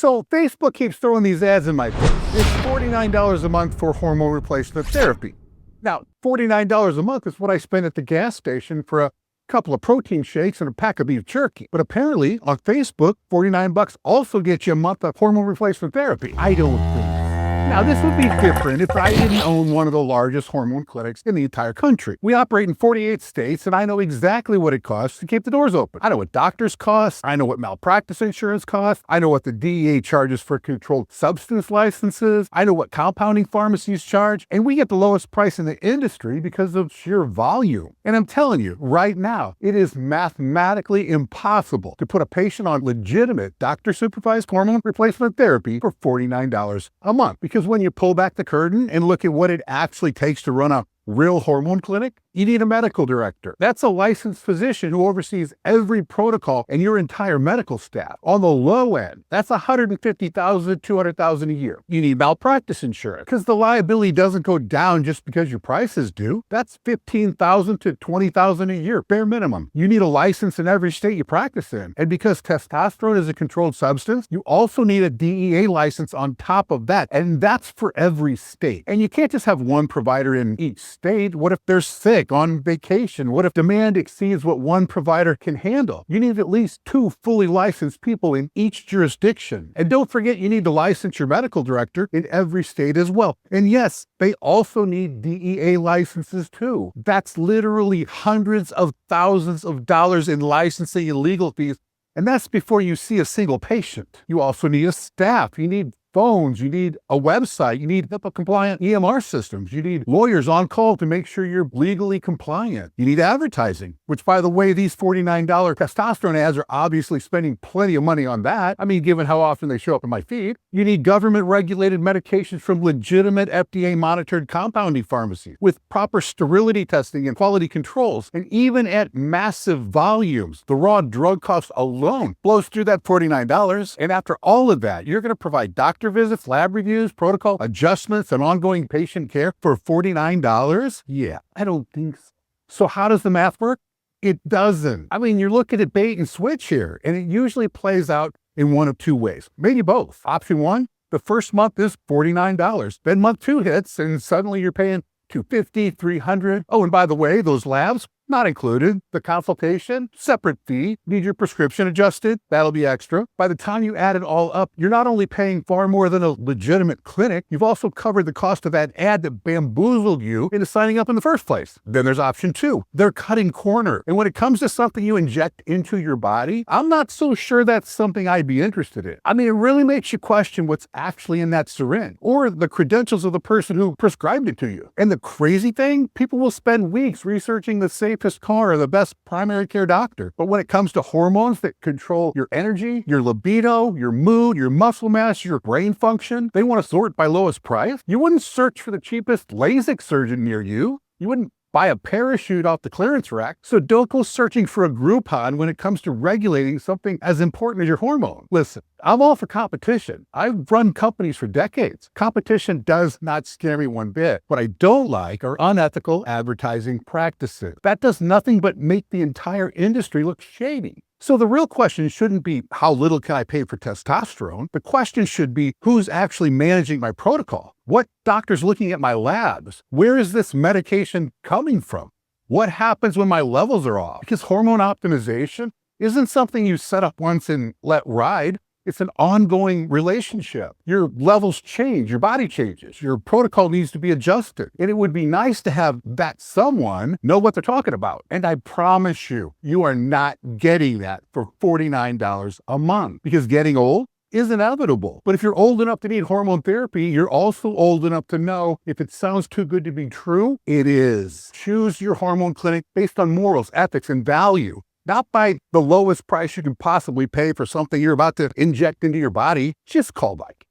So Facebook keeps throwing these ads in my face. It's $49 a month for hormone replacement therapy. Now, $49 a month is what I spend at the gas station for a couple of protein shakes and a pack of beef jerky. But apparently, on Facebook, $49 also gets you a month of hormone replacement therapy. I don't think. Now, this would be different if I didn't own one of the largest hormone clinics in the entire country. We operate in 48 states, and I know exactly what it costs to keep the doors open. I know what doctors cost. I know what malpractice insurance costs. I know what the DEA charges for controlled substance licenses. I know what compounding pharmacies charge. And we get the lowest price in the industry because of sheer volume. And I'm telling you, right now, it is mathematically impossible to put a patient on legitimate doctor-supervised hormone replacement therapy for $49 a month. Because when you pull back the curtain and look at what it actually takes to run a real hormone clinic, you need a medical director. That's a licensed physician who oversees every protocol and your entire medical staff. On the low end, that's $150,000 to $200,000 a year. You need malpractice insurance because the liability doesn't go down just because your prices do. That's $15,000 to $20,000 a year, bare minimum. You need a license in every state you practice in. And because testosterone is a controlled substance, you also need a DEA license on top of that. And that's for every state. And you can't just have one provider in each state. What if they're sick, on vacation? What if demand exceeds what one provider can handle? You need at least 2 fully licensed people in each jurisdiction. And don't forget, you need to license your medical director in every state as well. And yes, they also need DEA licenses too. That's literally hundreds of thousands of dollars in licensing and legal fees. And that's before you see a single patient. You also need a staff. You need phones, you need a website, you need HIPAA-compliant EMR systems, you need lawyers on call to make sure you're legally compliant. You need advertising, which, by the way, these $49 testosterone ads are obviously spending plenty of money on that. I mean, given how often they show up in my feed. You need government-regulated medications from legitimate FDA-monitored compounding pharmacies with proper sterility testing and quality controls. And even at massive volumes, the raw drug cost alone blows through that $49. And after all of that, you're going to provide doctor visits, lab reviews, protocol adjustments, and ongoing patient care for $49? Yeah, I don't think so. So how does the math work? It doesn't. I mean, you're looking at bait and switch here, and it usually plays out in one of 2 ways, maybe both. Option 1, the first month is $49. Then month 2 hits, and suddenly you're paying $250, $300. Oh, and by the way, those labs, not included. The consultation, separate fee. Need your prescription adjusted? That'll be extra. By the time you add it all up, you're not only paying far more than a legitimate clinic, you've also covered the cost of that ad that bamboozled you into signing up in the first place. Then there's option 2. They're cutting corner. And when it comes to something you inject into your body, I'm not so sure that's something I'd be interested in. I mean, it really makes you question what's actually in that syringe or the credentials of the person who prescribed it to you. And the crazy thing, people will spend weeks researching the safest car or the best primary care doctor. But when it comes to hormones that control your energy, your libido, your mood, your muscle mass, your brain function, they want to sort by lowest price. You wouldn't search for the cheapest LASIK surgeon near you. You wouldn't buy a parachute off the clearance rack. So don't go searching for a Groupon when it comes to regulating something as important as your hormone. Listen, I'm all for competition. I've run companies for decades. Competition does not scare me one bit. What I don't like are unethical advertising practices. That does nothing but make the entire industry look shady. So the real question shouldn't be how little can I pay for testosterone? The question should be who's actually managing my protocol? What doctor's looking at my labs? Where is this medication coming from? What happens when my levels are off? Because hormone optimization isn't something you set up once and let ride. It's an ongoing relationship. Your levels change, your body changes, your protocol needs to be adjusted. And it would be nice to have that someone know what they're talking about. And I promise you, you are not getting that for $49 a month because getting old is inevitable. But if you're old enough to need hormone therapy, you're also old enough to know if it sounds too good to be true, it is. Choose your hormone clinic based on morals, ethics, and value. Not by the lowest price you can possibly pay for something you're about to inject into your body. Just call Viking.